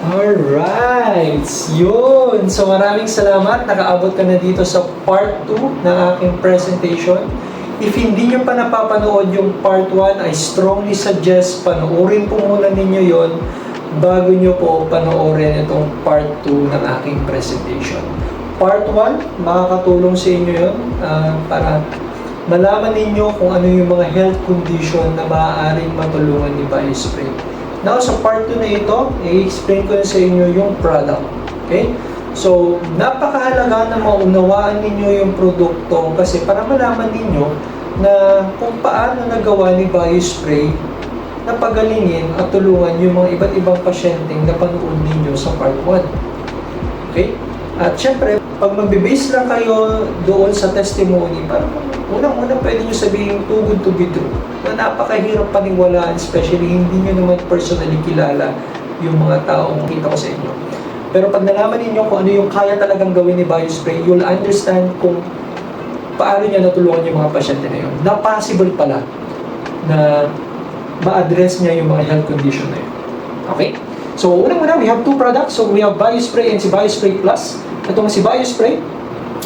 Alright, yun. So maraming salamat. Nakaabot ka na dito sa part 2 ng aking presentation. If hindi nyo pa napapanood yung part 1, I strongly suggest panoorin po muna ninyo yon bago nyo po panoorin itong part 2 ng aking presentation. Part 1, makakatulong sa inyo yun para malaman ninyo kung ano yung mga health condition na maaaring matulungan ni BioSpray. Now, sa part 2 na ito, i-explain ko na sa inyo yung product. Okay? So, napakahalaga na maunawaan ninyo yung produkto kasi para malaman ninyo na kung paano nagawa ni BioSpray na pagalingin at tulungan yung mga iba't ibang pasyenteng napanood ninyo sa part 1. Okay? At syempre, pag magbe-base lang kayo doon sa testimony, parang unang-unang pwede nyo sabihin too good to be true. Na napakahirap paniwalaan, especially hindi nyo naman personally kilala yung mga taong kita ko sa inyo. Pero pag nalaman ninyo kung ano yung kaya talagang gawin ni BioSpray, you'll understand kung paano niya natulungan yung mga pasyente na yun. Na possible pala na ma-address niya yung mga health condition na yun. Okay? So, unang-una, we have two products. So, we have BioSpray and si BioSpray Plus. Itong si BioSpray,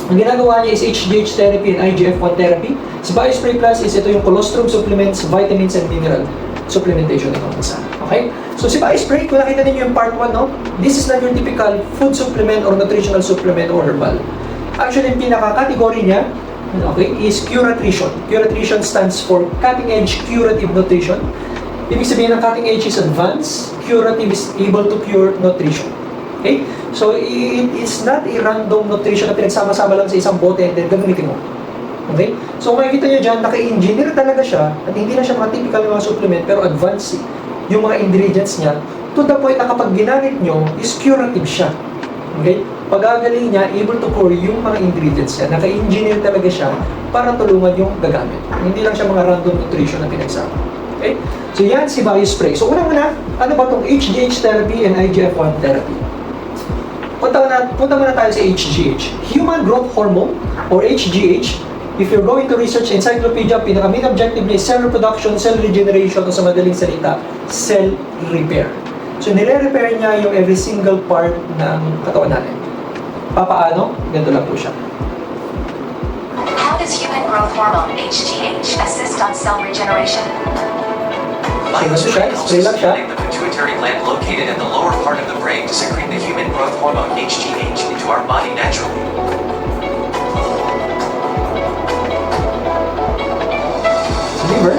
ang ginagawa niya is HGH therapy and IGF-1 therapy. Si BioSpray Plus is ito yung colostrum supplements, vitamins, and mineral supplementation itong isa. Okay? So, si BioSpray, kung nakita ninyo yung part 1, no? This is not your typical food supplement or nutritional supplement or herbal. Actually, yung pinaka-category niya, okay, is Curatrition. Curatrition stands for Cutting Edge Curative Nutrition. Ibig sabihin ng cutting edge is advanced, curative is able to cure nutrition. Okay? So, it's not a random nutrition na pinagsama-sama lang sa isang bote and then gagamitin mo. Okay? So, kung makikita nyo dyan, naka-engineer talaga siya at hindi na siya mga typical na mga supplement pero advanced yung mga ingredients niya to the point na kapag ginamit nyo, is curative siya. Okay? Pagagaling niya, able to cure yung mga ingredients niya. Naka-engineer talaga siya para tulungan yung gagamit. Hindi lang siya mga random nutrition na pinagsama. Okay? So, yan si BioSpray. So, unang-una, ano ba itong HGH therapy and IGF-1 therapy? Punta muna tayo sa HGH. Human Growth Hormone, or HGH. If you're going to research encyclopedia, pinaka-main objective niya is cell reproduction, cell regeneration, o sa madaling salita, cell repair. So, nire-repair niya yung every single part ng katawan natin. Papaano? Ganito lang po siya. How does human growth hormone, HGH, assist on cell regeneration? BioSpray helps stimulate the pituitary gland located in the lower part of the brain to secrete the human growth hormone HGH into our body naturally. Liver.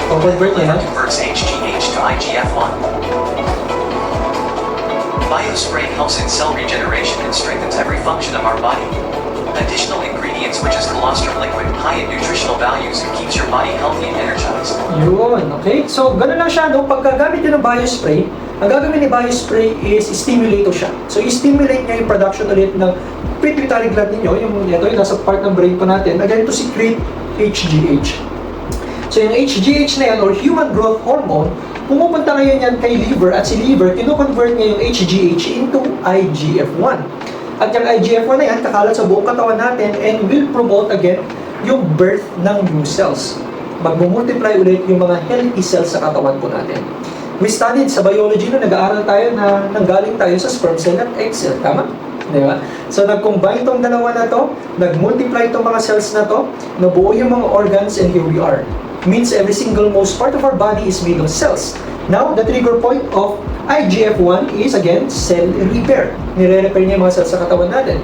Convert niya. Converts HGH to IGF-1. BioSpray helps in cell regeneration and strengthens every function of our body. Additional ingredients which is colostrum liquid, high in nutritional values, and keeps your body healthy and energized. Yun, okay? So, ganun lang siya, no? Pag gagamit nyo ng BioSpray, ang gagawin ni BioSpray is stimulate siya. So, i-stimulate niya yung production ulit ng pituitary gland ninyo, yung nasa part ng brain po natin, na ganito secrete HGH. So, yung HGH na yan, or human growth hormone, pumupunta ngayon yan kay liver, at si liver, kino-convert niya yung HGH into IGF-1. At yung IGF-1 na yan, kakalat sa buong katawan natin and will promote again yung birth ng new cells. Magmumultiply ulit yung mga healthy cells sa katawan po natin. We studied sa biology na nag-aaral tayo na nanggaling tayo sa sperm cell at egg cell. Tama? Diba? So, nag-combine itong dalawa na to, nag-multiply itong mga cells na to, nabuo yung mga organs, and here we are. Means every single most part of our body is made of cells. Now, the trigger point of IGF-1 is again cell repair. Nire-repair niya yung mga cells sa katawan natin.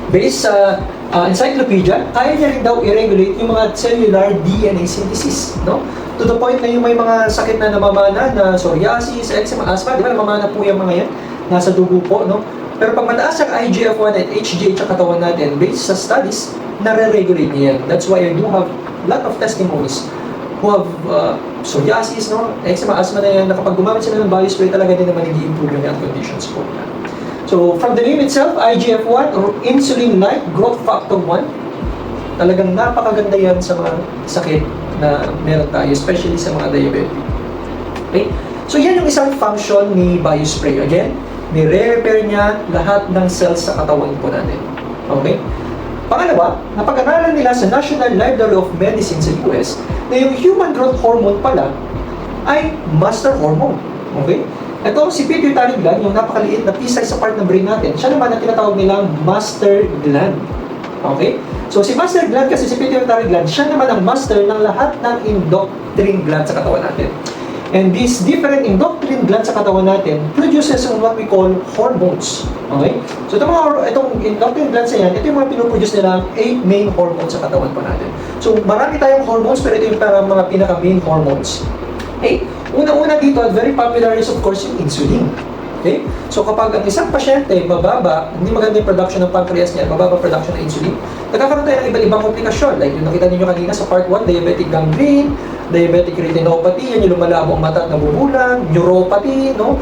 Based sa encyclopedia, kaya niya rin daw i-regulate yung mga cellular DNA synthesis, no? To the point na yung may mga sakit na namamana na psoriasis, eczema, asthma, di ba namamana po yung mga yan? Nasa dugo po, no? Pero pag mataas ang IGF-1 at HGH sa katawan natin, based sa studies, nare-regulate niya yan. That's why I do have a lot of testimonies who have psoriasis, no? Eczema, asthma na yan, na kapag gumamit sila ng BioSpray, talaga din naman nag-i-improve yung health conditions po. So, from the name itself, IGF-1 or insulin-like growth factor 1, talagang napakaganda yan sa mga sakit na meron tayo, especially sa mga diabetic. Okay? So, yan yung isang function ni BioSpray. Again, nire-repair niya lahat ng cells sa katawan po natin. Okay? Pangalawa, napag-aralan nila sa National Library of Medicine sa US na yung human growth hormone pala ay master hormone. Okay? Ito, si pituitary gland, yung napakaliit na pea-size sa part ng brain natin, siya naman ang tinatawag nilang master gland. Okay? So, si master gland kasi si pituitary gland, siya naman ang master ng lahat ng endocrine gland sa katawan natin. And these different endocrine glands sa katawan natin produces what we call hormones. Okay? So, itong endocrine glands na yan, ito yung mga pinuproduce nila 8 main hormones sa katawan po natin. So, marami tayong hormones, pero ito yung mga pinaka-main hormones. Okay? Una-una dito, very popular is of course yung insulin. Okay? So, kapag ang isang pasyente mababa, hindi maganda yung production ng pancreas niya, mababa production ng insulin, nagkakaroon tayo ng iba't-ibang komplikasyon. Like yung nakita ninyo kanina sa part 1, diabetic gangrene, diabetic retinopathy, yan yung lumalabo ang mata at nabubulag, neuropathy, no?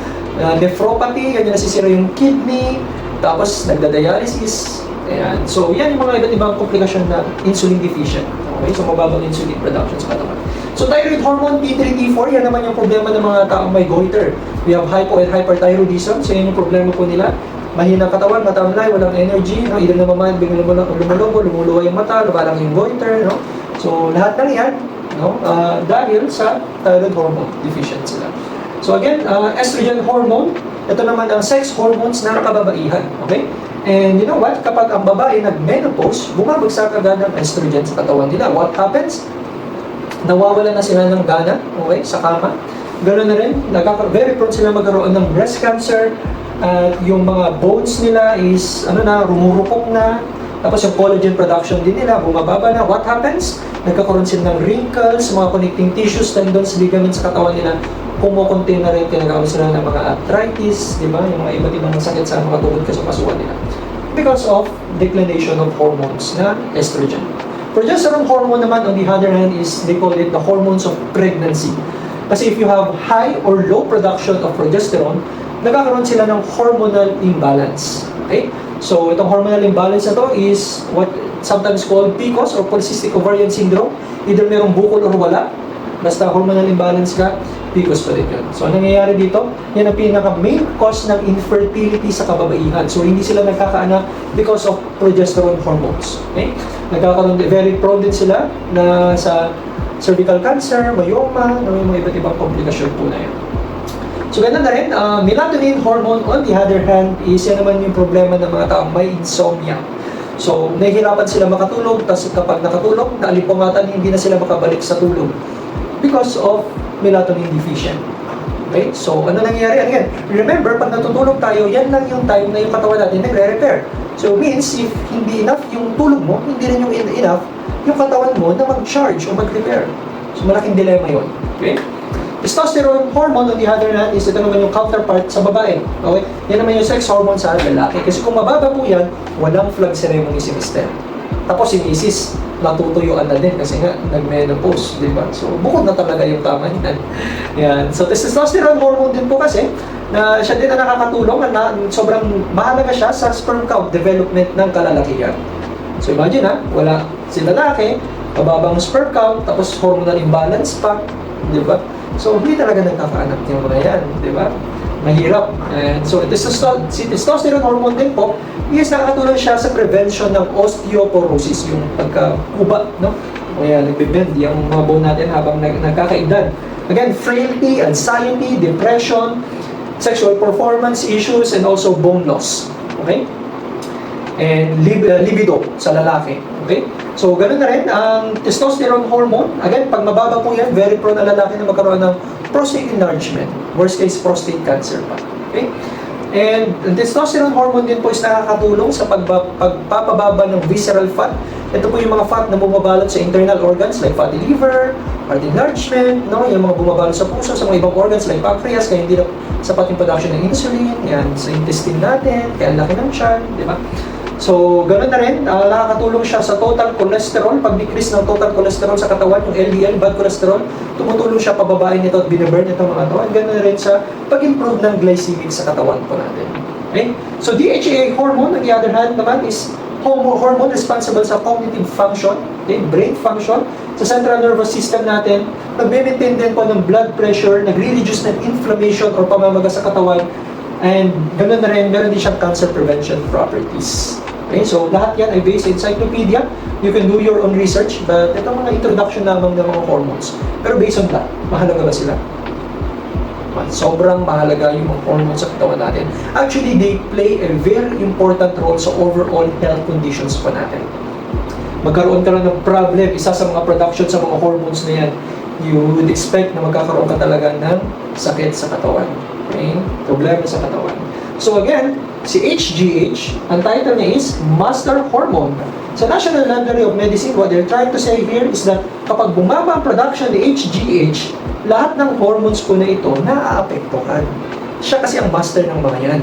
Nephropathy, yan yung nasisira yung kidney, tapos nagda-dialysis. Ayan. So, yan yung mga iba't-ibang komplikasyon na insulin deficient. Okay? So, mababang insulin production sa katawan. So, thyroid hormone T3, T4, yan naman yung problema ng mga taong may goiter. We have hypo and hyperthyroidism. So, yan yung problema po nila. Mahina katawan, matamlay, walang energy, no? Either namaman, biglang lumulubo, lumuluwa yung mata, lumalang yung goiter, no? So, lahat ng yan, no? Dahil sa thyroid hormone deficient sila. So, again, estrogen hormone, ito naman ang sex hormones ng kababaihan. Okay? And you know what? Kapag ang babae nag-menopause, bumabagsak agad ng estrogen sa katawan nila. What happens? Nawawala na sila ng gana, okay, sa kama. Ganoon na rin, very prone sila magkaroon ng breast cancer. Yung mga bones nila is, rumurupok na. Tapos yung collagen production din nila, bumababa na. What happens? Nagkakaroon sila ng wrinkles, mga connecting tissues, tendons, ligaments sa katawan nila. Kumukunti na rin, kinagawin sila ng mga arthritis, di ba? Yung mga iba't ibang sakit sa mga tubod kasukasuan nila. Because of declination of hormones na estrogen. Progesterone hormone naman, on the other hand, is, they call it the hormones of pregnancy. Kasi if you have high or low production of progesterone, nagkakaroon sila ng hormonal imbalance. Okay? So, itong hormonal imbalance na to is what sometimes called PCOS or polycystic ovarian syndrome. Either merong bukol or wala. Basta hormonal imbalance ka, PCOS pa rin yun. So, ang nangyayari dito, yan ang pinaka-main cause ng infertility sa kababaihan. So, hindi sila nagkakaanak because of progesterone hormones. Okay? Nagkakaroon, very prone din sila na sa cervical cancer, myoma, no, yung mga iba't ibang komplikasyon po na yan. So, ganun na rin, melatonin hormone on the other hand is yan naman yung problema ng mga taong may insomnia. So, nahihirapan sila makatulog, tapos kapag nakatulog, naalimpungatan, hindi na sila makabalik sa tulog because of melatonin deficient. Okay? So, ano nangyayari? Again, remember, pag natutulog tayo, yan lang yung time na yung katawan natin nagre-repair. So, means, if hindi enough yung tulog mo, hindi rin yung enough yung katawan mo na mag-charge o mag-repair. So, malaking dilema yun. Okay? Testosterone hormone, on the other hand, is ito naman yung counterpart sa babae. Okay? Yan naman yung sex hormone sa lalaki. Kasi kung mababa po yan, walang flag ceremony si Mister. Tapos si Mrs. natutuyuan na din kasi nga nag-menopause, di ba? So, bukod na talaga yung tama niyan. Yan. So, testosterone hormone din po kasi na siya din na nakakatulong na sobrang mahalaga siya sa sperm count development ng kalalakihan. So, imagine wala si lalaki, mababang sperm count, tapos hormonal imbalance pa, di ba? So, hindi talaga nagkakaanak yung mga yan, di ba? Mahirap. And so, si testosterone hormone din po, is nakakatulong siya sa prevention ng osteoporosis, yung pagkakuba, no? O yan, nagbibend yung mga bone natin habang nagkakaedad. Again, frailty, anxiety, depression, sexual performance issues, and also bone loss. Okay? And libido sa lalaki. Okay? So, ganun na rin ang testosterone hormone. Again, pag mababa po yan, very prone ang lalaki na magkaroon ng prostate enlargement. Worst case, prostate cancer pa. Okay? And testosterone hormone din po is nakakatulong sa pagpapababa ng visceral fat. Ito po yung mga fat na bumabalot sa internal organs like fatty liver, heart enlargement, no? Yung mga bumabalot sa puso, sa mga ibang organs like pancreas, kaya hindi na sapat yung production ng insulin, yan, sa intestine natin, kaya ang laki ng tiyan, di ba? So, ganoon na rin, nakakatulong siya sa total cholesterol, pag-decrease ng total cholesterol sa katawan, yung LDL, bad cholesterol, tumutulong siya pababain nito at binaburn ito mga katawan. Ganoon na rin sa pag-improve ng glycemic sa katawan po natin. Okay? So, DHEA hormone, on the other hand naman, is hormone responsible sa cognitive function, okay? Brain function, sa central nervous system natin, nagme-maintain din po ng blood pressure, nagre-reduce ng inflammation or pamamaga sa katawan, and ganoon na rin, meron din siyang cancer prevention properties. Okay, so lahat yan ay based sa encyclopedia. You can do your own research, but ito mga introduction lamang ng mga hormones. Pero based on that, mahalaga ba sila? Sobrang mahalaga yung mga hormones sa katawan natin. Actually, they play a very important role sa overall health conditions pa natin. Magkaroon ka lang ng problem, isa sa mga production sa mga hormones na yan, you would expect na magkakaroon ka talaga ng sakit sa katawan. Okay? Problema sa katawan. So again, si HGH, ang title niya is Master Hormone. Sa National Library of Medicine, what they're trying to say here is that kapag bumaba ang production ni HGH, lahat ng hormones po na ito naaapektuhan. Siya kasi ang master ng mga yan.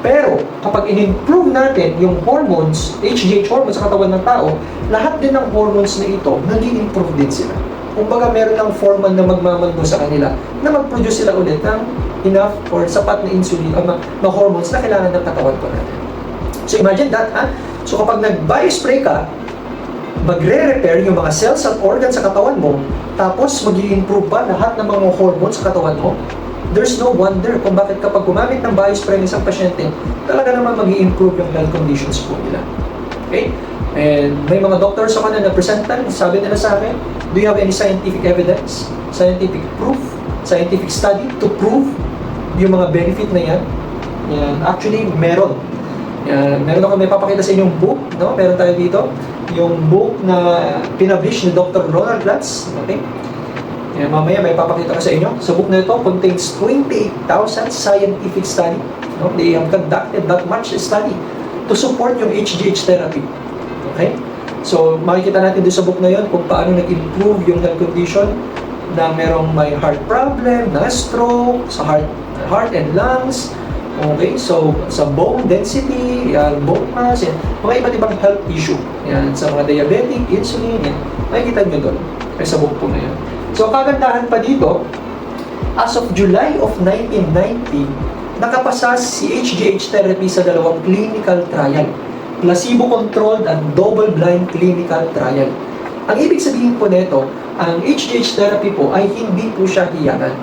Pero kapag in-improve natin yung hormones, HGH hormones sa katawan ng tao, lahat din ng hormones na ito, nag-i-improve din sila. Kumbaga meron ng foreman na magmamando sa kanila na mag-produce sila ulit ng enough or sapat na insulin o na hormones na kailangan ng katawan po natin. So imagine that, ha? So kapag nag-biospray ka, magre-repair yung mga cells at organs sa katawan mo, tapos mag-i-improve pa lahat ng mga hormones sa katawan mo, there's no wonder kung bakit kapag gumamit ng biospray ng isang pasyente, talaga naman mag-i-improve yung health conditions po nila. Okay? And may mga doctors ako na napresentan, sabi nila sa akin, do you have any scientific evidence, scientific proof, scientific study to prove yung mga benefit na yan? Yan. Actually, meron. Meron ako may papakita sa inyong book, no? Meron tayo dito, yung book na pinablish ni Dr. Ronald Glatz. Okay? Yan, mamaya may papakita ko sa inyo. Sa book na ito contains 28,000 scientific study. No? They have conducted that much study to support yung HGH therapy. Okay? So, makikita natin doon sa book na yun kung paano nag-improve yung health condition na merong may heart problem, na stroke, sa heart and lungs. Okay? So, sa bone density, bone mass, yan. Mga iba't ibang health issue. Yan, sa mga diabetic, insulin, yan. Makikita nyo doon. Ay, sa book po na yun. So, kagandahan pa dito, as of July of 1990, nakapasa si HGH therapy sa dalawang clinical trial. Placebo-controlled and double-blind clinical trial. Ang ibig sabihin po nito, ang HGH therapy po ay hindi po siya hiyangan.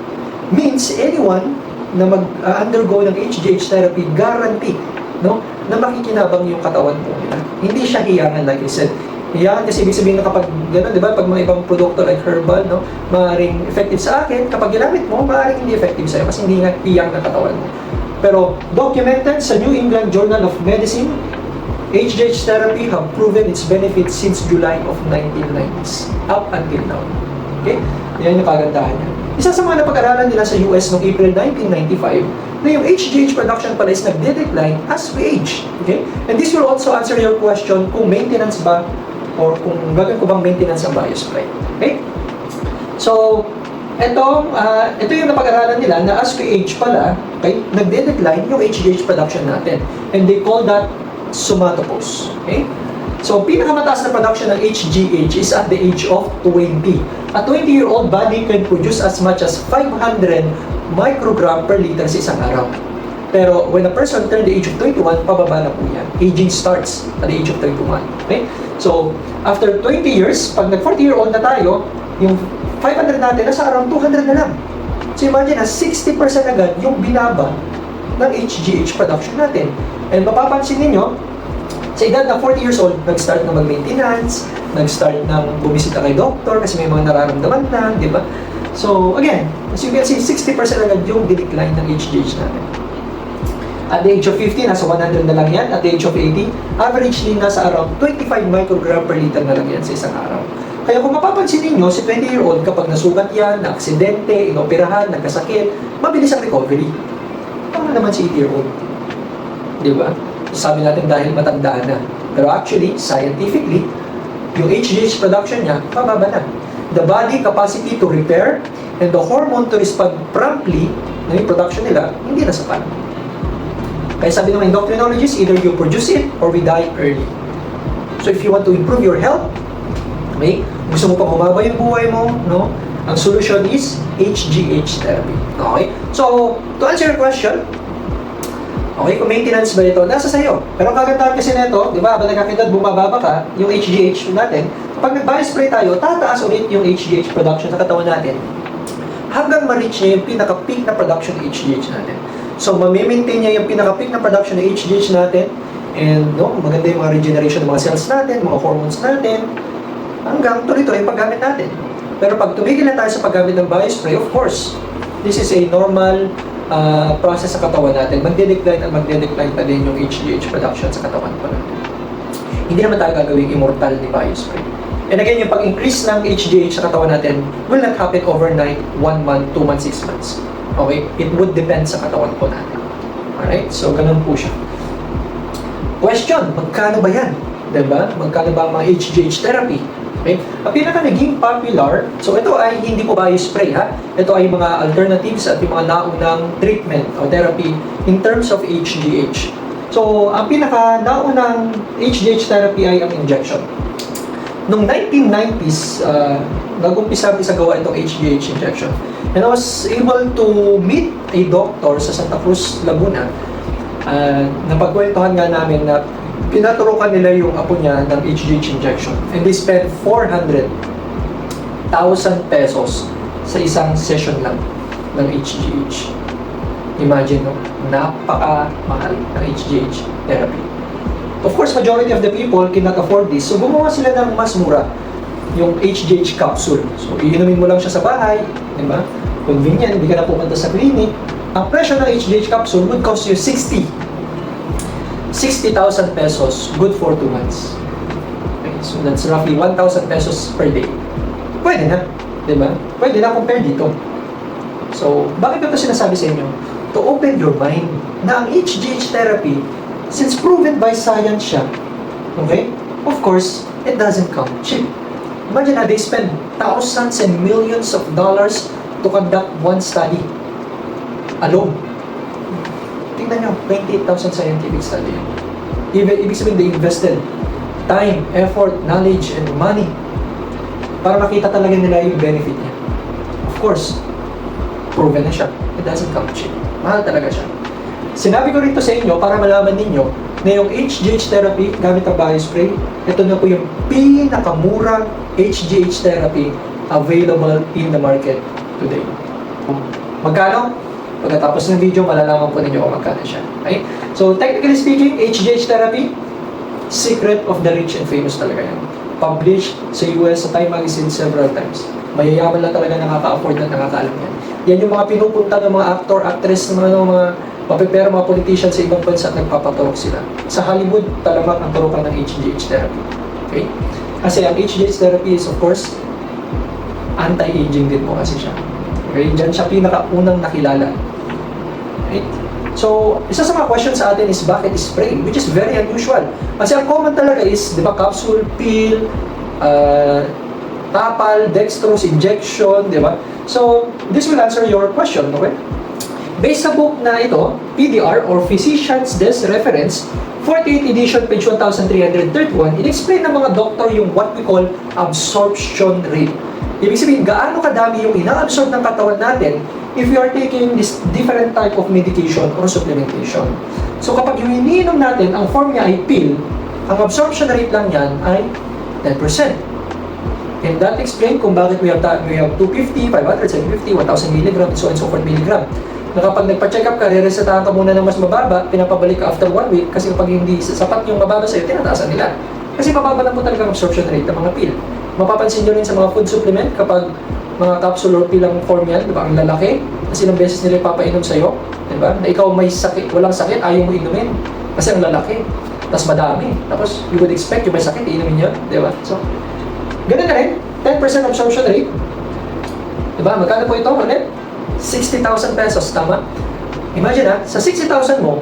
Means, anyone na mag-undergo ng HGH therapy, guarantee, no, na makikinabang yung katawan po nila. Hindi siya hiyangan, like I said. Hiyangan kasi ibig sabihin na kapag gano'n, di ba, pag mga ibang produkto like herbal, no, maaaring effective sa akin, kapag ginamit mo, maaaring hindi effective sa'yo kasi hindi nga hiyang na katawan mo. Pero documented sa New England Journal of Medicine, HGH therapy have proven its benefits since July of 1990s up until now. Okay? Yan yung kagandahan niya. Isa sa mga napag-aralan nila sa US noong April 1995 na yung HGH production pala is nagde-decline as we age. Okay? And this will also answer your question kung maintenance ba or kung gagawin ko bang maintenance ang biospray. Okay? So, ito yung napag-aralan nila na as we age pala, okay, nagde-decline yung HGH production natin. And they call that somatopause. Okay? So, pinakamataas na production ng HGH is at the age of 20. A 20-year-old body can produce as much as 500 microgram per liter sa isang araw. Pero when a person turn the age of 21, pababa na po yan. Aging starts at the age of 21. Okay? So, after 20 years, pag nag-40-year-old na tayo, yung 500 natin, nasa around 200 na lang. So, imagine na 60% agad yung binaba ng HGH production natin. And mapapansin ninyo, sa edad na 40 years old, nag-start na mag-maintenance, nag-start na bumisita kay doctor kasi may mga nararamdaman na, di ba? So, again, as you can see, 60% agad yung decline ng HGH natin. At the age of 50, nasa 100 na lang yan. At the age of 80, averagely nasa around 25 microgram per liter na lang yan sa isang araw. Kaya kung mapapansin ninyo, si 20-year-old kapag nasugat yan, na-aksidente, inoperahan, nagkasakit, mabilis ang recovery. Tama naman si 80-year-old. Di ba? Sabi natin dahil matandaan na. Pero actually, scientifically, yung HGH production niya, pababa na. The body capacity to repair and the hormone to respond promptly na yung production nila, hindi na sapat. Kaya sabi ng endocrinologist, either you produce it or we die early. So if you want to improve your health, okay, gusto mo pang humaba yung buhay mo, no? Ang solution is HGH therapy. Okay? So, to answer your question, okay, kung maintenance ba ito, nasa sa'yo. Pero ang kagandahan kasi nito, di ba, habang nagkakidad, bumababa ka, yung HGH natin, kapag nag-biospray tayo, tataas ulit yung HGH production sa katawan natin hanggang ma-reach niya yung pinaka-peak na production ng HGH natin. So, mamimaintain niya yung pinaka-peak na production ng HGH natin and no, maganda yung mga regeneration ng mga cells natin, mga hormones natin, hanggang tuloy-tuloy yung paggamit natin. Pero pag tumigil na tayo sa paggamit ng biospray, of course, This is a normal process sa katawan natin. Magde-decline at magde-decline pa din yung HGH production sa katawan pa natin. Hindi naman tayo gagawing immortal ni BioSpray. And again, yung pag-increase ng HGH sa katawan natin will not happen overnight, 1 month, 2 months, 6 months. Okay? It would depend sa katawan po natin. Alright? So, ganun po siya. Question, magkano ba yan? Diba? Magkano ba ang mga HGH therapy? Okay? Ang pinaka naging popular, so ito ay hindi po BioSpray ha. Ito ay mga alternatives at yung mga naunang treatment o therapy in terms of HGH. So, ang pinaka naunang HGH therapy ay ang injection. Noong 1990s, nag-umpisa sa gawa itong HGH injection. And I was able to meet a doctor sa Santa Cruz, Laguna. Napagkwentuhan nga namin na pinaturukan nila yung apo niya ng HGH injection. And they spent 400,000 pesos sa isang session lang ng HGH. Imagine, no? Napaka-mahal ng HGH therapy. Of course, majority of the people cannot afford this. So, gumawa sila ng mas mura, yung HGH capsule. So, iinumin mo lang siya sa bahay, di ba? Convenient, hindi ka na pupunta sa clinic. Ang presyo ng HGH capsule would cost you 60,000 pesos, good for 2 months. Okay, so, that's roughly 1,000 pesos per day. Pwede na, di ba? Pwede na compare dito. So, bakit ko ito sinasabi sa inyo? To open your mind na ang HGH therapy, since proven by science siya, okay? Of course, it doesn't come cheap. Imagine na they spend thousands and millions of dollars to conduct one study alone. Tingnan nyo, 28,000 scientific study. Ibig sabihin, they invested time, effort, knowledge, and money para makita talaga nila yung benefit niya. Of course, proven na siya. It doesn't come cheap. Mahal talaga siya. Sinabi ko rito sa inyo para malaman ninyo na yung HGH therapy gamit ang BioSpray, ito na po yung pinakamurang HGH therapy available in the market today. Magkano? Pagkatapos ng video, malalaman po ninyo kung magkano siya. Okay? So, technically speaking, HGH therapy, secret of the rich and famous talaga yan. Published sa US, sa Time Magazine several times. Mayayaman lang talaga nakaka-afford at nakakaalam yan. Yan yung mga pinupunta ng mga actor, actress, mga mapipera, mga politicians sa ibang bansa at nagpapaturok sila. Sa Hollywood, talamak ang turukan ng HGH therapy. Okay? Kasi ang HGH therapy is, of course, anti-aging din po kasi siya. Okay? Diyan siya pinakaunang nakilala. Okay? So, isa sa mga questions sa atin is bakit spray? Which is very unusual. Kasi ang common talaga is, di ba, capsule, pill, tapal, dextrose, injection, di ba? So, this will answer your question, okay? Based sa book na ito, PDR or Physician's Desk Reference, 48th edition, page 1331, in-explain ng mga doktor yung what we call absorption rate. Ibig sabihin, gaano kadami yung ina-absorb ng katawan natin if we are taking this different type of medication or supplementation. So kapag yung iniinom natin, ang form niya ay pill, ang absorption rate lang yan ay 10%. And that explain kung bakit we have 250, 500, 750, 1,000 mg, so on and so forth milligram. Na kapag nagpa-check up ka, re-resetahan ka muna ng mas mababa, pinapabalik ka after 1 week, kasi kapag hindi sapat yung mababa sa'yo, tinataasan nila. Kasi mababa lang po talaga ang absorption rate ng mga pill. Mapapansin nyo rin sa mga food supplement, kapag mga capsule or pill ang form yan, di ba, ang lalaki, kasi ilang beses nila ipapainom sa'yo, di ba, na ikaw may sakit, walang sakit, ayaw mo inumin, kasi ang lalaki, tapos madami, tapos you would expect yung may sakit, inumin niya, di ba, so, ganun na rin, 10% absorption rate, di ba, magkano po ito ulit? 60,000 pesos, tama? Imagine ha, sa 60,000 mo,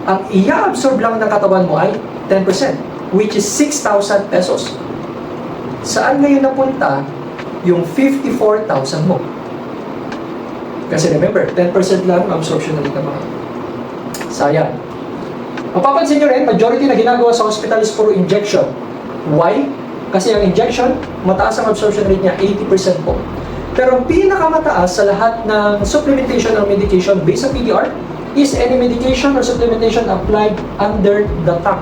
ang i-absorb lang ng katawan mo ay 10%, which is 6,000 pesos. Saan ngayon napunta yung 54,000 mo? Kasi remember, 10% lang ang absorption rate ng mga. Sayang. Mapapansin nyo rin, majority na ginagawa sa hospital is puro injection. Why? Kasi ang injection, mataas ang absorption rate niya, 80% po. Pero ang pinakamataas sa lahat ng supplementation or medication based sa PDR is any medication or supplementation applied under the tongue.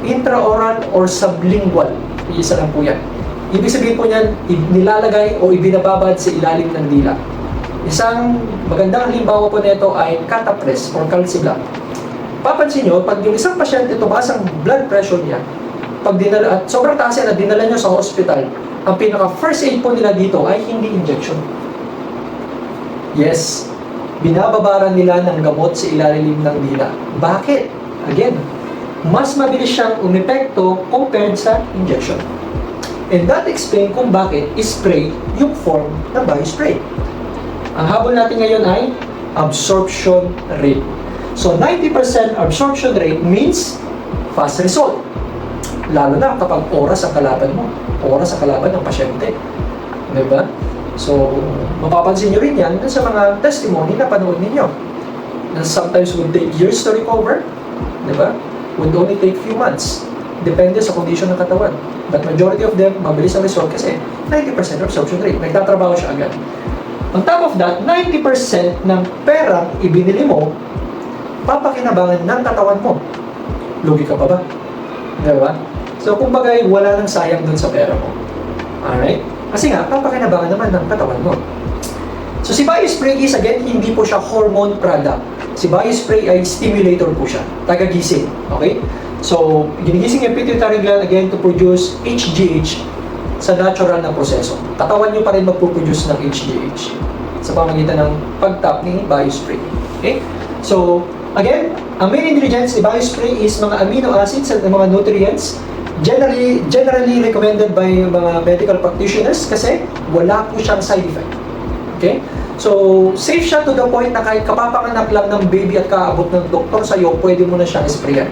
Intraoral or sublingual. Iisa lang po yan. Ibig sabihin po niyan, nilalagay o ibinababad sa ilalim ng dila. Isang magandang halimbawa po nito ay catapres or calcibla. Papansin nyo, pag yung isang pasyente tumaas ang blood pressure niya, pag dinala, at sobrang taas yan at dinala nyo sa hospital, ang pinaka first aid po nila dito ay hindi injection. Yes, binababaran nila ng gamot sa ilalim ng dila. Bakit? Again, mas mabilis siyang umepekto compared sa injection. And that explain kung bakit spray yung form ng biospray. Ang habol natin ngayon ay absorption rate. So 90% absorption rate means fast result. Lalo na kapag oras ang kalaban mo, oras ang kalaban ng pasyente. Diba? So, mapapansin nyo rin yan sa mga testimony na panood ninyo. Na sometimes would take years to recover, diba? Would only take few months. Depende sa condition ng katawan. But majority of them, mabilis ang result kasi 90% absorption rate. Nagtatrabaho siya agad. On top of that, 90% ng perang ibinili mo, papakinabangan ng katawan mo. Lugi ka pa ba? Diba? So, kumbaga, wala nang sayang dun sa pera mo. Alright? Kasi nga, papakinabangan naman ng katawan mo. So, si Biospray is, again, hindi po siya hormone product. Si Biospray ay stimulator po siya. Tagagising. Okay? So, ginigising yung pituitary gland, again, to produce HGH sa natural na proseso. Katawan nyo pa rin magpuproduce ng HGH sa pamagitan ng pag-tap ni Biospray. Okay? So, again, ang main ingredients ni Biospray is mga amino acids at mga nutrients generally recommended by mga medical practitioners kasi wala po siyang side effect. Okay? So, safe siya to the point na kahit kapapanganak lang ng baby at kaabot ng doktor sa'yo, pwede mo na siyang sprayan.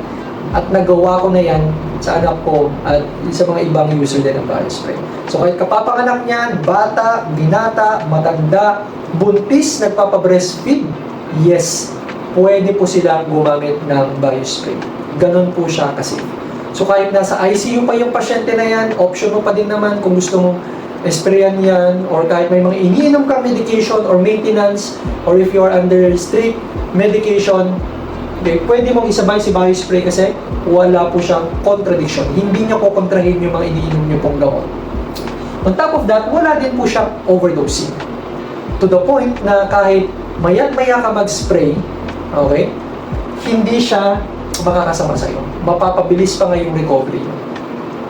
At nagawa ko na yan sa anak ko at sa mga ibang user din ng Biospray. So, kahit kapapanganak niyan, bata, binata, matanda, buntis, nagpapa-breastfeed, yes, pwede po silang gumamit ng Biospray. Ganon po siya kasi. So kahit nasa ICU pa yung pasyente na yan, option mo pa din naman kung gusto mong sprayan yan, or kahit may mga iniinom kang medication or maintenance, or if you are under strict medication, okay, pwede mong isabay si Biospray kasi wala po siyang contradiction. Hindi niya po kontrahin yung mga iniinom niyo pong gamot. On top of that, wala din po siyang overdosing. To the point na kahit mayat-maya ka mag-spray, okay, hindi siya makakasama sa iyo. Mapapabilis pa nga yung recovery nyo.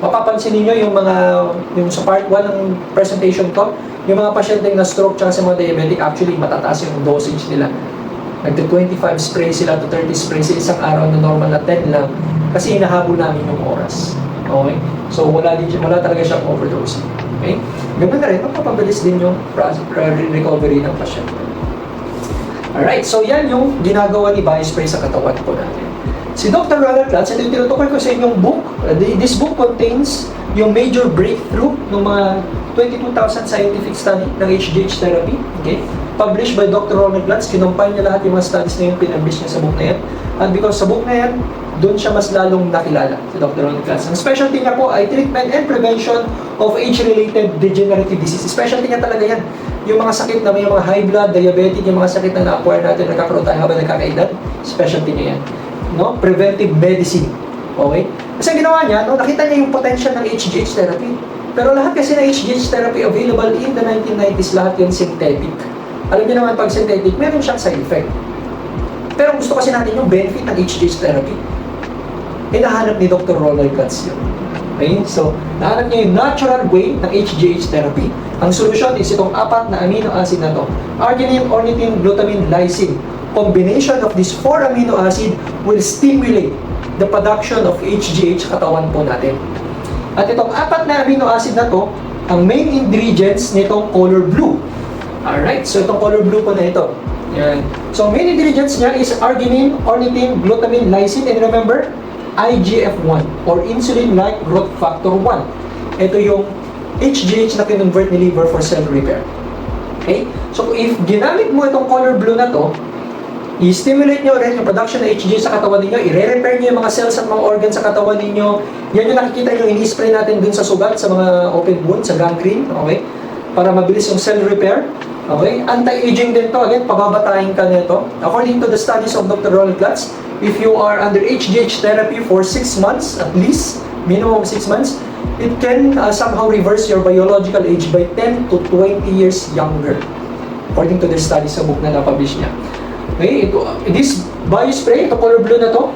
Mapapansin niyo yung sa part 1 ng presentation ko, yung mga pasyenteng na stroke tsaka sa mga diabetic, actually matataas yung dosage nila. Nagto-25 spray sila to 30 spray sa isang araw na normal na 10 lang kasi hinahabol namin yung oras. Okay? So wala talaga siyang overdosing. Okay? Ganun na rin, mapapabilis din yung recovery ng pasyente. Alright, so yan yung ginagawa ni Biospray sa katawan po natin. Si Dr. Ronald Platz, ito yung tinutukoy ko sa inyong book. This book contains yung major breakthrough ng mga 22,000 scientific study ng HGH therapy. Okay? Published by Dr. Ronald Platz. Kinumpile niya lahat yung mga studies na yun, pinpublish niya sa book na yan. At because sa book na yan, doon siya mas lalong nakilala, si Dr. Ronald Platz. Ang specialty niya po ay treatment and prevention of age-related degenerative disease. Specialty niya talaga yan. Yung mga sakit na may mga high blood, diabetic, yung mga sakit na na-acquire natin, nagkakaroon tayo habang nagkakaedad, specialty niya yan. No? Preventive medicine. Okay? Kasi ang ginawa niya, no, nakita niya yung potential ng HGH therapy. Pero lahat kasi ng HGH therapy available in the 1990s, lahat yun synthetic. Alam niyo naman, pag synthetic, meron siyang side effect. Pero gusto kasi natin yung benefit ng HGH therapy. Nahanap ni Dr. Ronald Platz yun. Okay? So, nahanap niya yung natural way ng HGH therapy. Ang solution is itong 4 na amino acid na to. Arginine, ornithine, glutamine, lysine. Combination of these 4 amino acid will stimulate the production of HGH sa katawan po natin. At itong 4 na amino acid na to, ang main ingredients nitong color blue. Alright, so itong color blue po na ito. Yan. So, main ingredients niya is arginine, ornithine, glutamine, lysine, and remember, IGF-1 or insulin-like growth factor 1. Ito yung HGH na kinonvert ni liver for cell repair. Okay? So, if ginamit mo itong color blue na to, i-stimulate nyo rin yung production ng HGH sa katawan ninyo, i-repair nyo yung mga cells at mga organs sa katawan ninyo. Yan yung nakikita nyo, ini-spray natin dun sa sugat, sa mga open wound, sa gangrene, okay? Para mabilis yung cell repair. Okay? Anti-aging din to. Again, pababatahin ka nito. According to the studies of Dr. Ronald Platz, if you are under HGH therapy for 6 months, at least, minimum 6 months, it can somehow reverse your biological age by 10 to 20 years younger. According to the studies sa book na na-publish niya. Okay, this Biospray, ito color blue na to,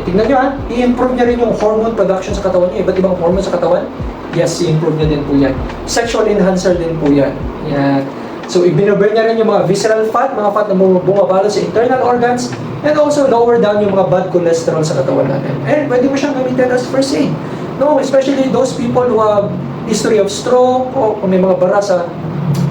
tingnan nyo ha, i-improve niya rin yung hormone production sa katawan niya, iba't ibang hormone sa katawan. Yes, i-improve niya din po yan. Sexual enhancer din po yan. Yan. So, ibinaburn niya rin yung mga visceral fat, mga fat na bumabalo sa internal organs, and also lower down yung mga bad cholesterol sa katawan natin. And pwede mo siyang gamitin as first aid. No, especially those people who have history of stroke, o kung may mga bara sa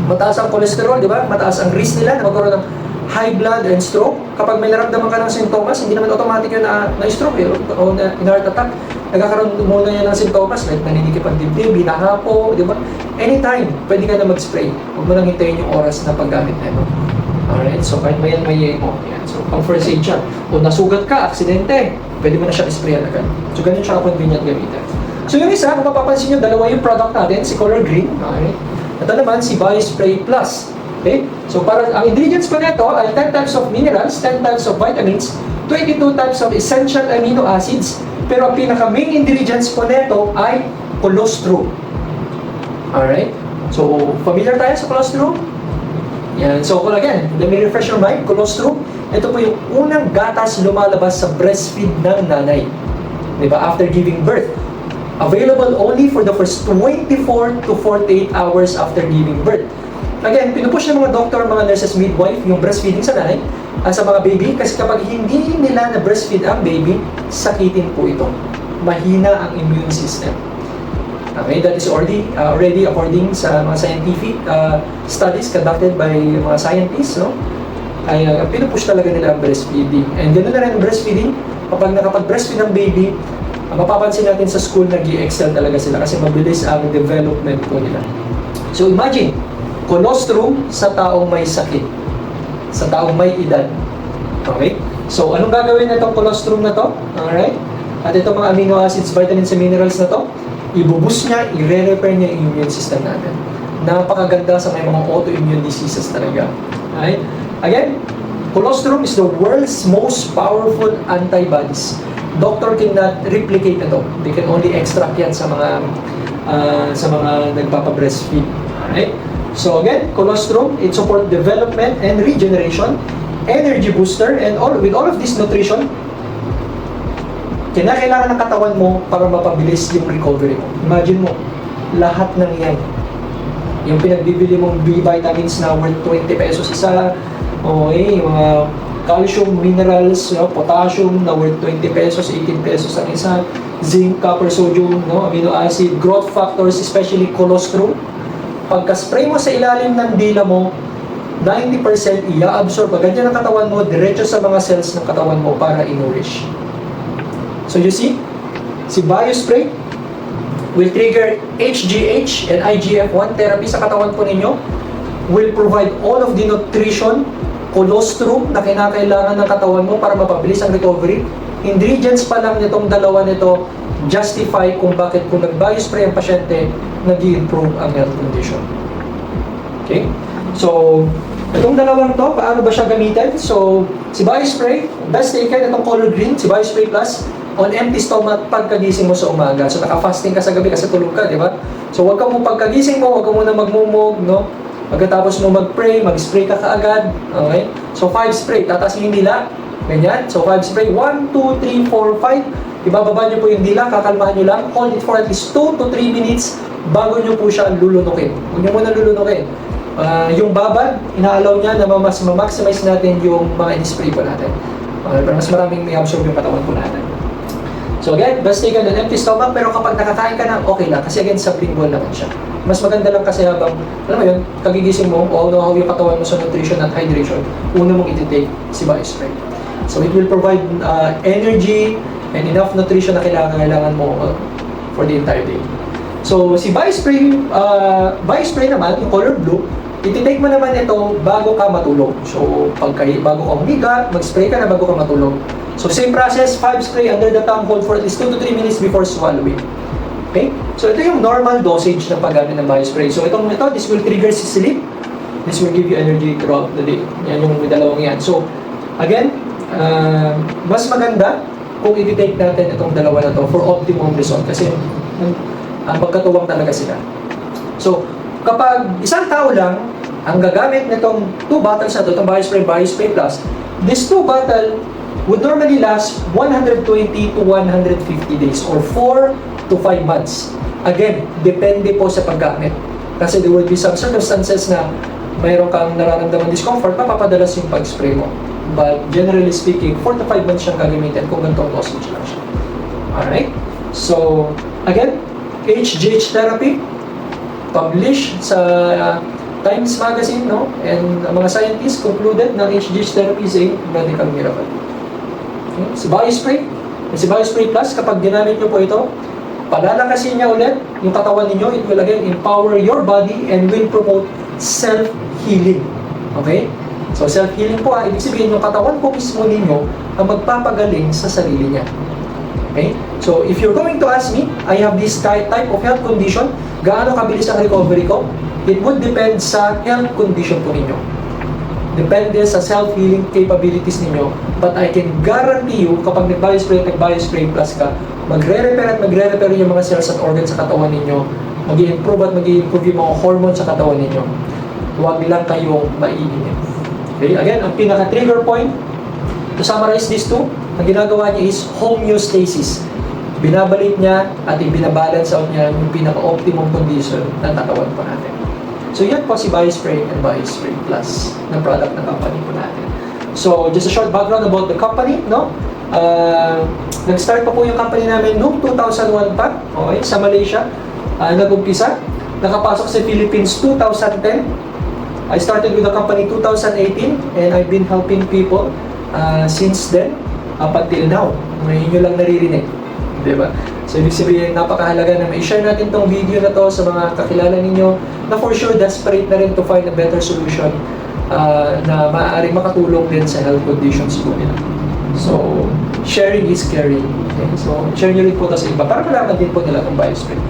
mataas ang cholesterol, di ba? Mataas ang risk nila na magkaroon ng high blood and stroke. Kapag may naramdaman ka ng sintomas, hindi naman automatic yun na stroke o na heart attack. Nagkakaroon muna yan ng sintomas like naninikip ang dibdib, hinahapo, di ba? Anytime, pwede ka na mag-spray. Huwag mo lang hintayin yung oras na paggamit na ito. Alright, so kahit may mo. Yan. So, pang first aid siya. O nasugat ka, aksidente, pwede mo na siya isprayan agad. So, ganun siya convenient gamitin. So, yung isa, kung mapapansin nyo, dalawa yung product natin, si Color Green. Okay? Ito naman, si BioSpray Plus. Okay? So, para ang ingredients po nito ay 10 types of minerals, 10 types of vitamins, 22 types of essential amino acids, pero ang pinaka-main ingredients po nito ay colostrum. Alright? So, familiar tayo sa colostrum? Yan. So, again, let me refresh your mind. Colostrum, ito po yung unang gatas lumalabas sa breastfeed ng nanay. Diba? After giving birth. Available only for the first 24 to 48 hours after giving birth. Again, pinupush ng mga doctor, mga nurses, midwife, yung breastfeeding sa nanay at sa mga baby kasi kapag hindi nila na breastfeed ang baby, sakitin po ito. Mahina ang immune system. Okay, that is already according sa mga scientific studies conducted by mga scientists, no? Ay pinupush talaga nila ang breastfeeding. And ganoon na rin ang breastfeeding, kapag nakapag-breastfeed ang baby, mapapansin natin sa school nag-i-excel talaga sila kasi mabilis ang development po nila. So imagine, colostrum sa taong may sakit, sa taong may edad. Okay? So anong gagawin na itong colostrum na to? Alright? At itong mga amino acids, vitamins, and minerals na to, i-boost niya, i-repair niya yung immune system natin. Napakaganda sa may mga autoimmune diseases talaga. Alright? Again, colostrum is the world's most powerful antibodies. Doctor cannot replicate ito. They can only extract yan sa mga nagpapa-breastfeed. Alright? So again, colostrum, it supports development and regeneration, energy booster, and with all of this nutrition, kailangan ng katawan mo para mapabilis yung recovery mo. Imagine mo, lahat ng yan. Yung pinagbibili mong B vitamins na worth 20 pesos isa, okay, mga calcium, minerals, potassium na worth 20 pesos, 18 pesos ang isa, zinc, copper, sodium, amino acid, growth factors, especially colostrum. Pagka-spray mo sa ilalim ng dila mo, 90% i-absorb agad yan ang katawan mo, diretso sa mga cells ng katawan mo para i-nourish. So you see, si BioSpray will trigger HGH and IGF-1 therapy sa katawan po ninyo, will provide all of the nutrition, colostrum na kinakailangan ng katawan mo para mapabilis ang recovery. Ingredients pa lang nitong dalawa nito justify kung bakit kung nag-BioSpray ang pasyente, nag-i-improve ang health condition. Okay? So, itong dalawang to, paano ba siya gamitin? So, si BioSpray, best taken itong color green, si BioSpray Plus, on empty stomach pagkagising mo sa umaga. So, naka-fasting ka sa gabi kasi tulog ka, di ba? So, wag ka mong pagkagising mo, wag ka muna magmumog, no? Pagkatapos mo mag-pray, mag-spray ka kaagad. Okay? So, 5 spray. Tataas yung dila. Ganyan. So, 5 spray. 1, 2, 3, 4, 5. Ibababa nyo po yung dila. Kakalmahan nyo lang. Hold it for at least 2 to 3 minutes bago nyo po siya lulunukin. Huwag nyo muna lulunukin. Yung babad, inaalaw niya na mas ma-maximize natin yung mga in-spray po natin. Para mas maraming may absorb yung katawan po natin. So again, best taken on empty stomach, pero kapag nakakain ka na, okay lang. Kasi again, sublingual naman siya. Mas maganda lang kasi habang, alam mo yun, kagigising mo, o how yung katawan mo sa nutrition at hydration, una mong iti-take si BioSpray. So it will provide energy and enough nutrition na kailangan mo for the entire day. So si BioSpray naman, yung color blue, iti-take mo naman ito bago ka matulog. So bago ka humiga, mag-spray ka na bago ka matulog. So same process, 5 spray under the tongue, hold for at least 2 to 3 minutes before swallowing. Okay? So ito yung normal dosage ng paggamit ng BioSpray. So this will trigger sleep. This will give you energy throughout the day. Yan yung dalawang yan. So again, mas maganda kung i-take natin itong dalawa na to for optimum result kasi magkatuwang talaga sila. So kapag isang tao lang ang gagamit nitong 2 bottles na to, itong BioSpray Plus, this 2 bottle would normally last 120 to 150 days or 4 to 5 months. Again, depende po sa paggamit. Kasi there will be some circumstances na mayroon kang nararamdaman discomfort, mapapadalas yung pag-spray mo. But generally speaking, 4 to 5 months siyang gagamitin kung ganitong dosage lang siya. Alright? So, again, HGH therapy, published sa Times Magazine, no? And mga scientists concluded na HGH therapy is a medical miracle. Okay? Si BioSpray, si BioSpray Plus, kapag ginamit nyo po ito, palalakasin niya ulit yung katawan ninyo. It will again empower your body and will promote self-healing. Okay? So, self-healing po, ibig sabihin yung katawan po mismo ninyo ang magpapagaling sa sarili niya. Okay? So, if you're going to ask me, I have this type of health condition, gaano kabilis ang recovery ko? It would depend sa health condition po ninyo. Depende sa self-healing capabilities ninyo. But I can guarantee you, kapag nag-BioSpray Plus ka, magre-repair yung mga cells at organs sa katawan ninyo. Mag-i-improve at mag-i-improve yung mga hormones sa katawan ninyo. Huwag lang kayong maiinit. Okay? Again, ang pinaka-trigger point, to summarize these two, ang ginagawa niya is homeostasis. Binabalik niya at ibinabalance out niya yung pinaka-optimum condition ng katawan po natin. So yan po si BioSpray and BioSpray Plus na product ng company po natin. So just a short background about the company, no? Nag-start pa po yung company namin noong 2001 pa, okay, sa Malaysia. Nag-umpisa, nakapasok sa Philippines 2010. I started with the company 2018 and I've been helping people since then up until now. Ngayon nyo lang naririnig. Diba? So, ibig sabihin, napakahalaga na ma-share natin tong video na to sa mga kakilala ninyo na for sure desperate na rin to find a better solution na maaaring makatulong din sa health conditions po nila. So, sharing is caring. Okay? So, share nyo rin po ito sa iba para malaman din po nila ng BioSpray.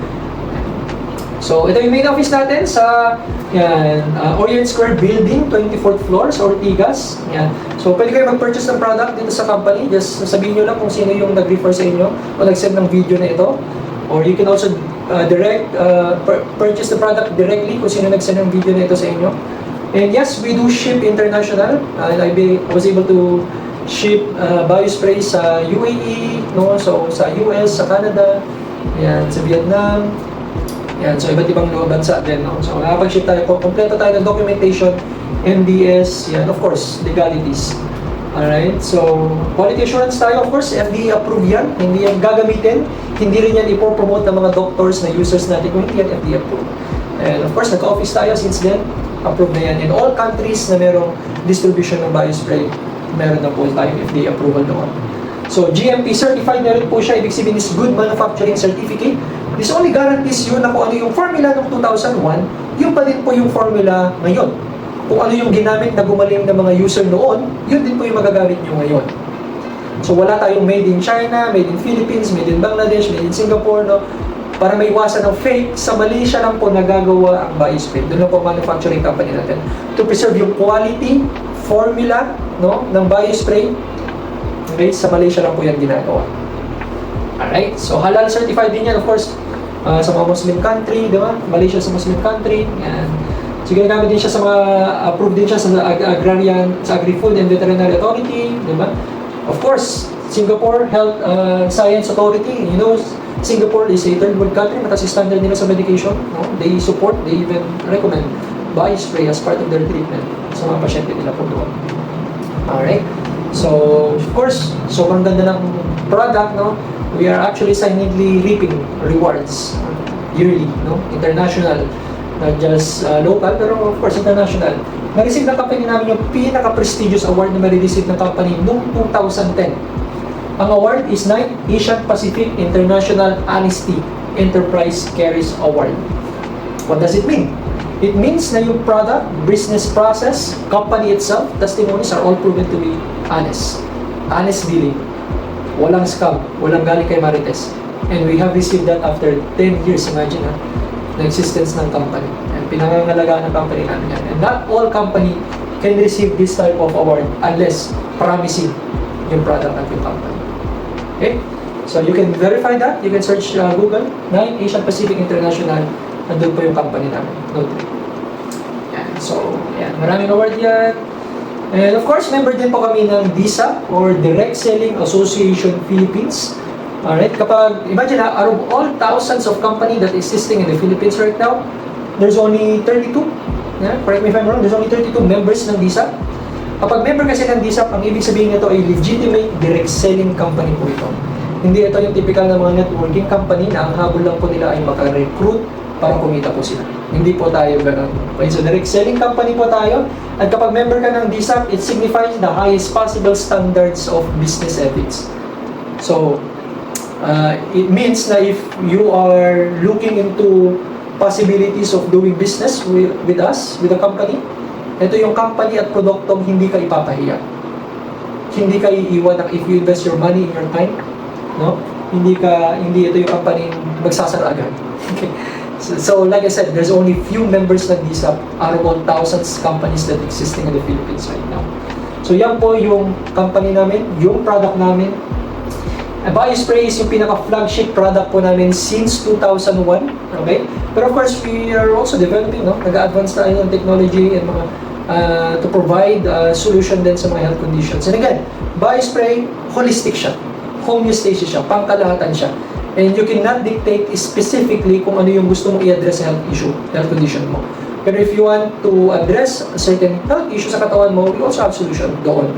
So, ito yung main office natin sa Orient Square Building, 24th floor sa Ortigas. Yan. So, pwede kayo mag-purchase ng product dito sa company. Just sabihin nyo lang kung sino yung nag-refer sa inyo o nag-send ng video na ito. Or you can also purchase the product directly kung sino nag-send ng video na ito sa inyo. And yes, we do ship international. I was able to ship BioSpray sa UAE, no? So, sa US, sa Canada, yan, sa Vietnam. Yan, so iba't ibang bansa din, no? So nakapag-ship tayo, kompleto tayo ng documentation, MDS, yan, of course, legalities. Alright, so quality assurance tayo, of course, FDA approved yan, hindi yan gagamitin, hindi rin yan ipopromote ng mga doctors na users natin kung hindi yan FDA approved. And of course, nag-office tayo since then, approved na yan. In all countries na merong distribution ng BioSpray, meron na po tayong FDA approval doon. So GMP certified na rin po siya, ibig sabihin is Good Manufacturing Certificate. This only guarantees you na kung ano yung formula ng 2001, yun pa din po yung formula ngayon. Kung ano yung ginamit na gumaling ng mga user noon, yun din po yung magagamit nyo ngayon. So wala tayong made in China, made in Philippines, made in Bangladesh, made in Singapore, no? Para may iwasan ng fake, sa Malaysia lang po nagagawa ang BioSpray. Doon lang po manufacturing company natin. To preserve yung quality, formula, no, ng BioSpray, okay, sa Malaysia lang po yan ginagawa. Alright, so halal certified din yan, of course, sa mga Muslim country, di ba? Malaysia sa Muslim country, yan. So, ginagamit din siya sa mga, approved din siya sa agrarian, sa Agri-Food and Veterinary Authority, di ba? Of course, Singapore Health Science Authority, you know, Singapore is a third world country, mataas yung standard nila sa medication, no? They support, they even recommend BioSpray as part of their treatment sa mga pasyente nila po doon. Alright, so, of course, sobrang ganda ng product, no? We are actually silently reaping rewards yearly, no? International, not just local, pero of course international. Na-receive ng company namin yung pinaka-prestigious award na ma-receive ng company noong 2010. Ang award is 9th Asian Pacific International Honesty Enterprise Cares Award. What does it mean? It means na yung product, business process, company itself, testimonies are all proven to be honest. Honest dealing. Walang scam, walang galing kay Marites. And we have received that after 10 years, imagine ha, na existence ng company. And pinangangalagaan ng company namin yan. And not all company can receive this type of award unless promising yung product at yung company. Okay? So you can verify that. You can search Google, 9 Asian Pacific International, nandun po yung company namin. Note. Yan. So, yan. Maraming award yan. And of course, member din po kami ng DISA or Direct Selling Association Philippines. Alright, kapag, imagine out of all thousands of company that existing in the Philippines right now, there's only 32 Yeah? Correct me if I'm wrong, there's only 32 members ng DSAP. Kapag member kasi ng DSAP, ang ibig sabihin nito ay legitimate direct selling company po ito. Hindi ito yung typical na mga networking company na ang habol lang po nila ay maka-recruit para kumita po sila. Hindi po tayo ganun. Okay, so direct selling company po tayo. At kapag member ka ng DSAP, it signifies the highest possible standards of business ethics. So, it means na if you are looking into possibilities of doing business with us, with the company, ito yung company at produktong hindi ka ipapahiya. Hindi ka iiwan if you invest your money in your time, no? Hindi ito yung company magsasara agad. Okay. So, like I said, there's only few members ng DSAP out of all thousands companies that existing in the Philippines right now. So, yan po yung company namin, yung product namin. BioSpray is yung pinaka-flagship product po namin since 2001. Okay? But of course, we are also developing, no? Nag-advance tayo ng technology and mga to provide solution din sa mga health conditions. And again, BioSpray, holistic siya. Homeostasis siya, pangkalahatan siya. And you cannot dictate specifically kung ano yung gusto mong i-address sa health condition mo. Pero if you want to address a certain health issue sa katawan mo, we also have solution doon.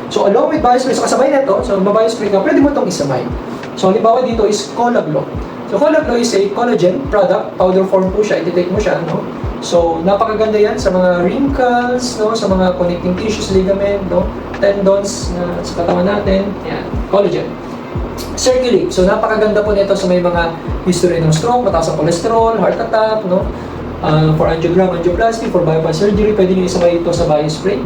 So along with BioSpray, so kasabay na ito, so BioSpray ka, pwede mo itong isabay. So halimbawa dito is Collaglo. So Collaglo is a collagen product, powder form po siya, iti-take mo siya, no? So napakaganda yan sa mga wrinkles, no? Sa mga connecting tissues, ligament, no? Tendons sa katawan natin, yan, collagen. Circulate. So napakaganda po nito sa may mga history ng stroke, mataas ang cholesterol, heart attack, no? For angiogram, angioplasty, for bypass surgery, pwede nyo isabay ito sa BioSpray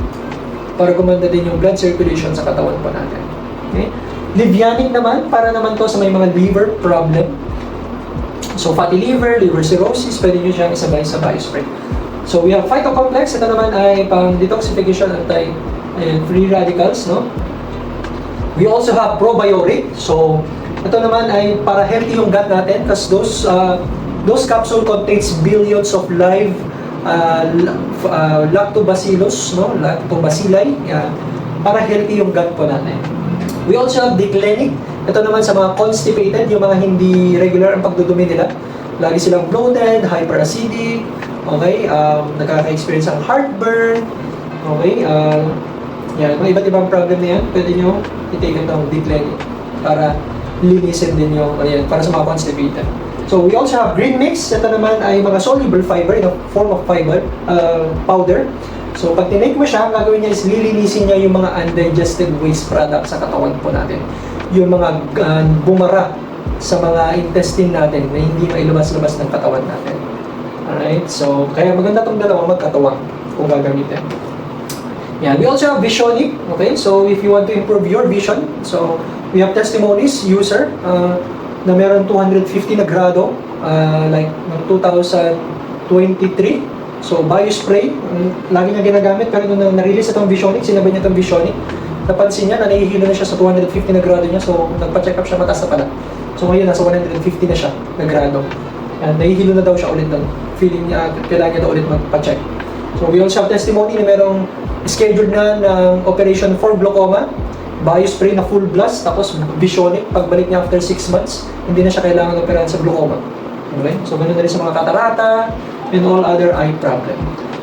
para gumanda din yung blood circulation sa katawan po natin. Okay? Livianic naman, para naman to sa may mga liver problem. So fatty liver, liver cirrhosis, pwede nyo siyang isabay sa BioSpray. So we have phytocomplex, ito naman ay pang detoxification anti-free radicals, no? We also have probiotic. So, ito naman ay para healthy yung gut natin kasi those capsule contains billions of live lactobacillus, no? Lactobacilli, para healthy yung gut po natin. We also have Declinic. Ito naman sa mga constipated, yung mga hindi regular ang pagdudumi nila. Lagi silang bloated, hyperacidic, okay? Nagkaka-experience ng heartburn, okay? Yan, mga iba't ibang problem na yan, pwede nyo i-take itong Declinic para linisin din yung, ayan, para sa mga constipated. So, we also have Green Mix. Ito naman ay mga soluble fiber in a form of fiber, powder. So, pag tinake mo siya, ang gagawin niya is lilinisin niya yung mga undigested waste products sa katawan po natin. Yung mga bumara sa mga intestine natin na hindi mailabas-labas ng katawan natin. Alright? So, kaya maganda itong dalawang magkatawang kung gagamitin. Yeah, we also have Visionic. Okay, so if you want to improve your vision, so we have testimonies, user, na meron 250 na grado, like 2023. So, BioSpray, lagi niya ginagamit, pero nung na-release itong Visionic, sinabi niya itong Visionic, napansin niya na nahihilo na siya sa 250 na grado niya, so nagpa-check up siya, mataas na pala. So ngayon, nasa 150 na siya na grado. And nahihilo na daw siya ulit doon. Feeling niya, kailangan niya daw ulit magpa-check. So we also have testimony na merong scheduled na ng operation for glaucoma, BioSpray na full blast, tapos Visionic, pagbalik niya after 6 months, hindi na siya kailangan operahan sa glaucoma. Okay? So ganun na rin sa mga katarata and all other eye problem.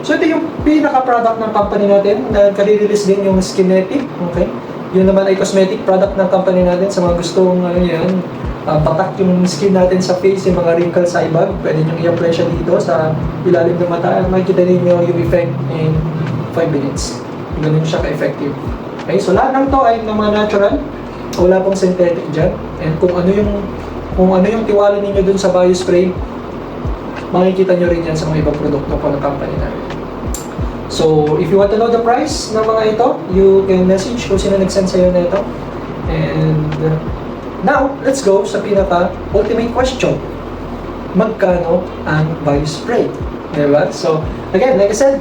So ito yung pinaka-product ng company natin na kali-release din yung Skinetic. Okay? Yun naman ay cosmetic product ng company natin sa mga gustong patak yung skin natin sa face, yung mga wrinkles sa eye bag. Pwede nyo i-apply siya dito sa ilalim ng mata. Makikita ninyo yung effect in 5 minutes. Ganun siya ka-effective. Okay, so lahat ng to ay ng mga natural. Wala pong synthetic dyan. And kung ano yung tiwala ninyo dun sa BioSpray, makikita nyo rin yan sa mga ibang produkto po ng company namin. So, if you want to know the price ng mga ito, you can message kung sino nag-send sa'yo na ito. And now, let's go sa pinaka-ultimate question. Magkano ang BioSpray? Diba? So, again, like I said,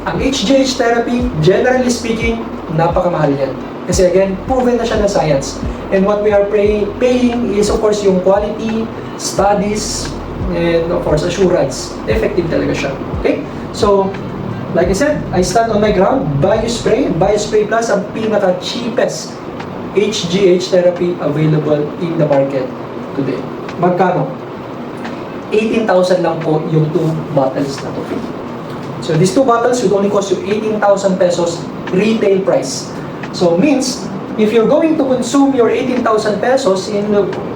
ang HGH therapy, generally speaking, napakamahal yan. Kasi again, proven na siya na science. And what we are paying is of course yung quality, studies, and of course assurance. Effective talaga siya. Okay? So, like I said, I stand on my ground. BioSpray Plus ang pinaka-cheapest HGH therapy available in the market today. Magkano? 18,000 lang po yung 2 bottles na to. So these 2 bottles would only cost you 18,000 pesos retail price. So means, if you're going to consume your 18,000 pesos in,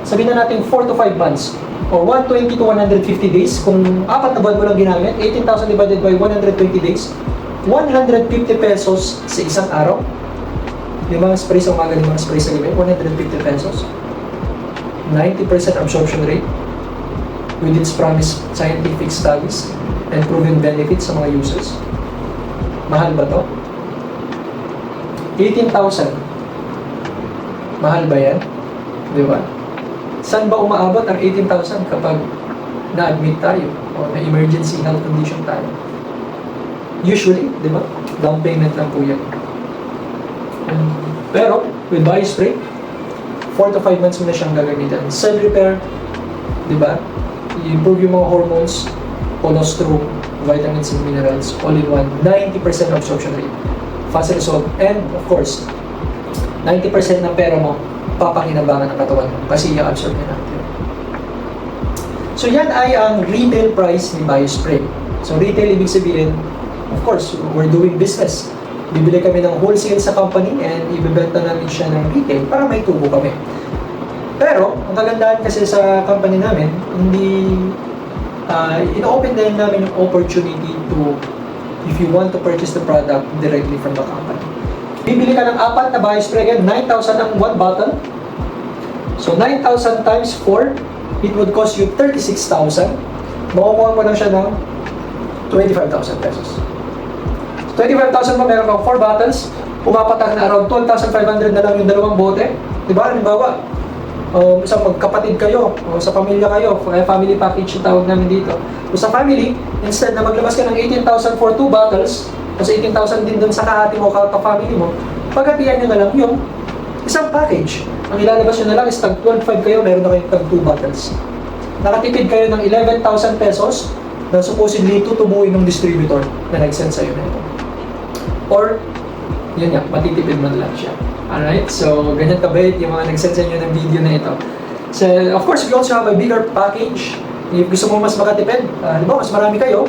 sabihin na natin 4 to 5 months, or 120 to 150 days, kung 4 na buwan mo lang ginamit, 18,000 divided by 120 days, 150 pesos sa isang araw. 5 spray sa umaga, 5 spray sa gabi, 150 pesos. 90% absorption rate with its promised scientific studies and proven benefits sa mga users. Mahal ba to? 18,000. Mahal ba yan? Di ba? Saan ba umaabot ang 18,000 kapag na-admit tayo o na-emergency health condition tayo? Usually, di ba? Down payment lang po yan. Pero, with BioSpray, 4 to 5 months mo na siyang gagamitan. Cell repair, di ba? I-improve yung mga hormones, colostrum, vitamins and minerals, all in one. 90% absorption rate. Fast result. And, of course, 90% ng pera mo, papakinabangan ng katawan mo kasi i-absorb niya natin. So, yan ay ang retail price ni BioSpray. So, retail, ibig sabihin, of course, we're doing business. Bibili kami ng wholesale sa company and ibebenta namin siya ng retail para may tubo kami. Pero, ang kagandahan kasi sa company namin, hindi ino-open din namin yung opportunity to, if you want to purchase the product directly from the company. Bibili ka ng 4 na BioSpray, again, 9,000 ang 1 bottle. So, 9,000 times 4, it would cost you 36,000. Makukuha mo lang siya ng 25,000 pesos. 25,000 mo, meron kang 4 bottles, pumapatak na around 12,500 na lang yung 2 bote. Diba? Halimbawa, isang magkapatid kayo, o sa pamilya kayo, family package yung tawag namin dito. O sa family, instead na maglabas ka ng 18,000 for 2 bottles, o sa 18,000 din dun sa kahati mo, ka-family mo, paghatian nyo na lang yung isang package. Ang ilalabas nyo na lang is tag 12,500 kayo, meron na kayong tag 2 bottles. Nakatipid kayo ng 11,000 pesos na supposedly tutubuin ng distributor na nag-send sa'yo na ito. Or, yun nga, matitipid man lang siya. Alright, so ganyan kabait yung mga nag-send sa inyo ng video na ito. So, of course, we also have a bigger package. If gusto mo mas makatipid, mas marami kayo,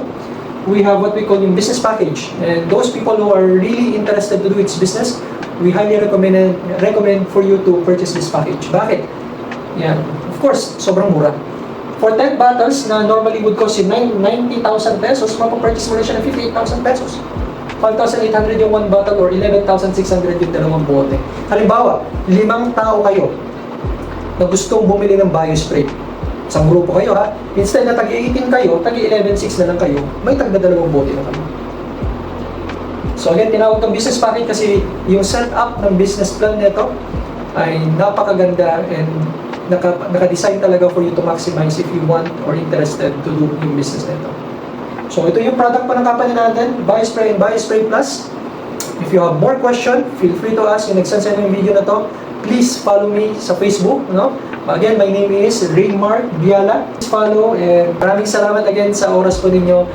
we have what we call yung business package. And those people who are really interested to do its business, we highly recommend for you to purchase this package. Bakit? Yan. Of course, sobrang mura. For 10 bottles na normally would cost you 90,000 pesos, mapapurchase mo na siya ng 58,000 pesos. 5,800 yung 1 bottle or 11,600 yung 2 bote. Halimbawa, 5 tao kayo na gustong bumili ng BioSpray. Isang grupo kayo ha. Instead na tag-18 kayo, tag-11,600 na lang kayo, may tag-2 bote na kayo. So again, tinawag itong business package kasi yung setup ng business plan nito ay napakaganda and naka-design talaga for you to maximize if you want or interested to do yung business nito. So ito yung product pa ng company natin, BioSpray and BioSpray Plus. If you have more question, feel free to ask. Yung nag-send sa inyo yung video na to, please follow me sa Facebook. No? Again, my name is Raymar Biala. Please follow and maraming salamat again sa oras po ninyo